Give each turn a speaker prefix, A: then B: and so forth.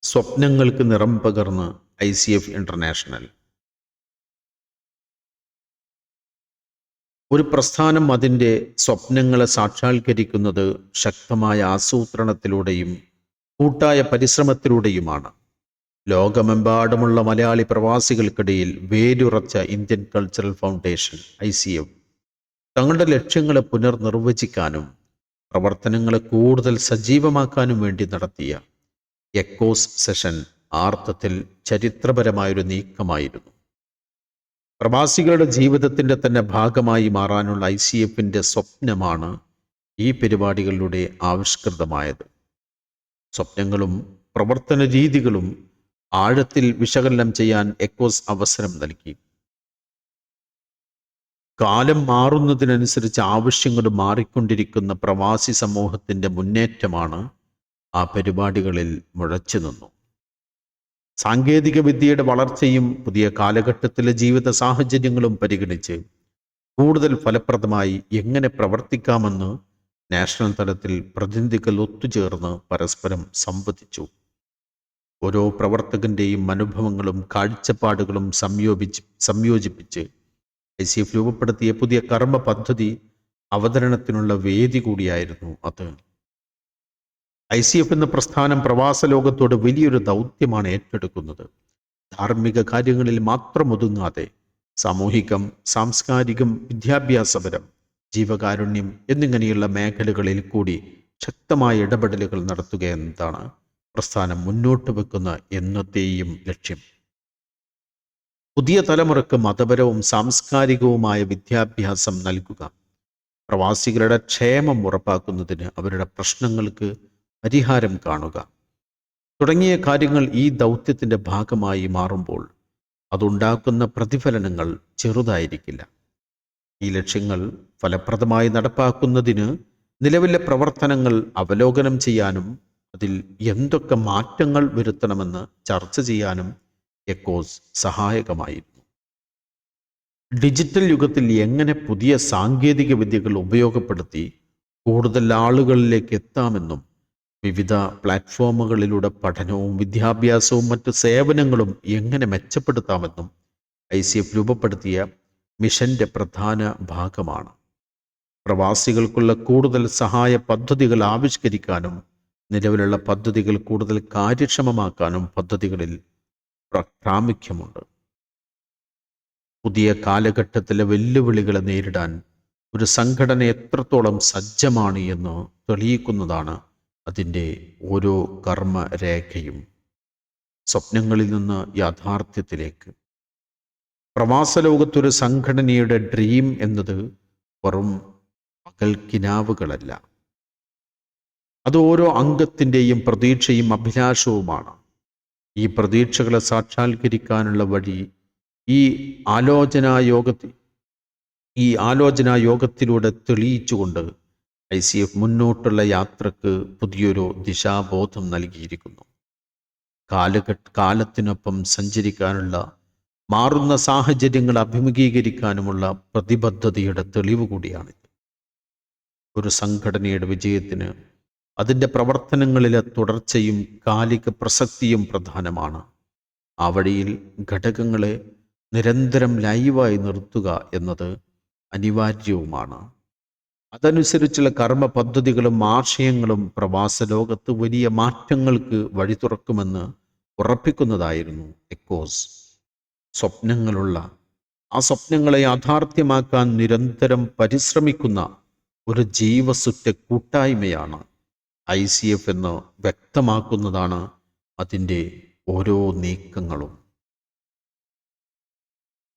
A: സ്വപ്നങ്ങൾക്ക് നിറം പകർന്ന് ICF ഇന്റർനാഷണൽ. ഒരു പ്രസ്ഥാനം അതിൻ്റെ സ്വപ്നങ്ങളെ സാക്ഷാത്കരിക്കുന്നത് ശക്തമായ ആസൂത്രണത്തിലൂടെയും കൂട്ടായ പരിശ്രമത്തിലൂടെയുമാണ്. ലോകമെമ്പാടുമുള്ള മലയാളി പ്രവാസികൾക്കിടയിൽ വേരുറച്ച ഇന്ത്യൻ കൾച്ചറൽ ഫൗണ്ടേഷൻ ICF തങ്ങളുടെ ലക്ഷ്യങ്ങളെ പുനർനിർവചിക്കാനും പ്രവർത്തനങ്ങളെ കൂടുതൽ സജീവമാക്കാനും വേണ്ടി നടത്തിയ എക്കോസ് സെഷൻ അർത്ഥത്തിൽ ചരിത്രപരമായൊരു നീക്കമായിരുന്നു. പ്രവാസികളുടെ ജീവിതത്തിൻ്റെ തന്നെ ഭാഗമായി മാറാനുള്ള ICFിൻ്റെ സ്വപ്നമാണ് ഈ പരിപാടികളിലൂടെ ആവിഷ്കൃതമായത്. സ്വപ്നങ്ങളും പ്രവർത്തന രീതികളും ആഴത്തിൽ വിശകലനം ചെയ്യാൻ എക്കോസ് അവസരം നൽകി. കാലം മാറുന്നതിനനുസരിച്ച് ആവശ്യങ്ങൾ മാറിക്കൊണ്ടിരിക്കുന്ന പ്രവാസി സമൂഹത്തിൻ്റെ മുന്നേറ്റമാണ് ആ പരിപാടികളിൽ മുഴച്ചു നിന്നു. സാങ്കേതിക വിദ്യയുടെ വളർച്ചയും പുതിയ കാലഘട്ടത്തിലെ ജീവിത സാഹചര്യങ്ങളും പരിഗണിച്ച് കൂടുതൽ ഫലപ്രദമായി എങ്ങനെ പ്രവർത്തിക്കാമെന്ന് നാഷണൽ തലത്തിൽ പ്രതിനിധികൾ ഒത്തുചേർന്ന് പരസ്പരം സംവദിച്ചു. ഓരോ പ്രവർത്തകന്റെയും അനുഭവങ്ങളും കാഴ്ചപ്പാടുകളും സംയോജിപ്പിച്ച് ICF രൂപപ്പെടുത്തിയ പുതിയ കർമ്മ പദ്ധതി അവതരണത്തിനുള്ള വേദി കൂടിയായിരുന്നു അത്. ICF എന്ന പ്രസ്ഥാനം പ്രവാസ ലോകത്തോട് വലിയൊരു ദൗത്യമാണ് ഏറ്റെടുക്കുന്നത്. ധാർമ്മിക കാര്യങ്ങളിൽ മാത്രം ഒതുങ്ങാതെ സാമൂഹികം, സാംസ്കാരികം, വിദ്യാഭ്യാസപരം, ജീവകാരുണ്യം എന്നിങ്ങനെയുള്ള മേഖലകളിൽ കൂടി ശക്തമായ ഇടപെടലുകൾ നടത്തുക എന്നതാണ് പ്രസ്ഥാനം മുന്നോട്ട് വെക്കുന്ന എന്നത്തെയും ലക്ഷ്യം. പുതിയ തലമുറക്ക് മതപരവും സാംസ്കാരികവുമായ വിദ്യാഭ്യാസം നൽകുക, പ്രവാസികളുടെ ക്ഷേമം ഉറപ്പാക്കുന്നതിന് അവരുടെ പ്രശ്നങ്ങൾക്ക് പരിഹാരം കാണുക തുടങ്ങിയ കാര്യങ്ങൾ ഈ ദൗത്യത്തിൻ്റെ ഭാഗമായി മാറുമ്പോൾ അതുണ്ടാക്കുന്ന പ്രതിഫലനങ്ങൾ ചെറുതായിരിക്കില്ല. ഈ ലക്ഷ്യങ്ങൾ ഫലപ്രദമായി നടപ്പാക്കുന്നതിന് നിലവിലെ പ്രവർത്തനങ്ങൾ അവലോകനം ചെയ്യാനും അതിൽ എന്തൊക്കെ മാറ്റങ്ങൾ വരുത്തണമെന്ന് ചർച്ച ചെയ്യാനും എക്കോസ് സഹായകമായിരുന്നു. ഡിജിറ്റൽ യുഗത്തിൽ എങ്ങനെ പുതിയ സാങ്കേതിക വിദ്യകൾ ഉപയോഗപ്പെടുത്തി കൂടുതൽ ആളുകളിലേക്ക് എത്താമെന്നും വിവിധ പ്ലാറ്റ്ഫോമുകളിലൂടെ പഠനവും വിദ്യാഭ്യാസവും മറ്റു സേവനങ്ങളും എങ്ങനെ മെച്ചപ്പെടുത്താമെന്നും ICF രൂപപ്പെടുത്തിയ മിഷന്റെ പ്രധാന ഭാഗമാണ്. പ്രവാസികൾക്കുള്ള കൂടുതൽ സഹായ പദ്ധതികൾ ആവിഷ്കരിക്കാനും നിലവിലുള്ള പദ്ധതികൾ കൂടുതൽ കാര്യക്ഷമമാക്കാനും പദ്ധതികളിൽ പ്രാമുഖ്യമുണ്ട്. പുതിയ കാലഘട്ടത്തിലെ വെല്ലുവിളികളെ നേരിടാൻ ഒരു സംഘടന എത്രത്തോളം സജ്ജമാണ് എന്ന് തെളിയിക്കുന്നതാണ് അതിൻ്റെ ഓരോ കർമ്മരേഖയും. സ്വപ്നങ്ങളിൽ നിന്ന് യാഥാർത്ഥ്യത്തിലേക്ക്. പ്രവാസ ലോകത്തൊരു സംഘടനയുടെ ഡ്രീം എന്നത് വെറും പകൽക്കിനാവുകളല്ല. അത് ഓരോ അംഗത്തിൻ്റെയും പ്രതീക്ഷയും അഭിലാഷവുമാണ്. ഈ പ്രതീക്ഷകളെ സാക്ഷാത്കരിക്കാനുള്ള വഴി ഈ ആലോചനാ യോഗത്തിലൂടെ തെളിയിച്ചുകൊണ്ട് ICF മുന്നോട്ടുള്ള യാത്രക്ക് പുതിയൊരു ദിശാബോധം നൽകിയിരിക്കുന്നു. കാലത്തിനൊപ്പം സഞ്ചരിക്കാനുള്ള, മാറുന്ന സാഹചര്യങ്ങൾ അഭിമുഖീകരിക്കാനുമുള്ള പ്രതിബദ്ധതയുടെ തെളിവ് കൂടിയാണിത്. ഒരു സംഘടനയുടെ വിജയത്തിന് അതിൻ്റെ പ്രവർത്തനങ്ങളിലെ തുടർച്ചയും കാലിക പ്രസക്തിയും പ്രധാനമാണ്. ആ വഴിയിൽ ഘടകങ്ങളെ നിരന്തരം ലൈവായി നിർത്തുക എന്നത് അനിവാര്യവുമാണ്. അതനുസരിച്ചുള്ള കർമ്മ പദ്ധതികളും ആശയങ്ങളും പ്രവാസ ലോകത്ത് വലിയ മാറ്റങ്ങൾക്ക് വഴി തുറക്കുമെന്ന് ഉറപ്പിക്കുന്നതായിരുന്നു എക്കോസ്. ആ സ്വപ്നങ്ങളെ യാഥാർത്ഥ്യമാക്കാൻ നിരന്തരം പരിശ്രമിക്കുന്ന ഒരു ജീവസുറ്റ കൂട്ടായ്മയാണ് ICF എന്ന് വ്യക്തമാക്കുന്നതാണ് അതിൻ്റെ ഓരോ നീക്കങ്ങളും.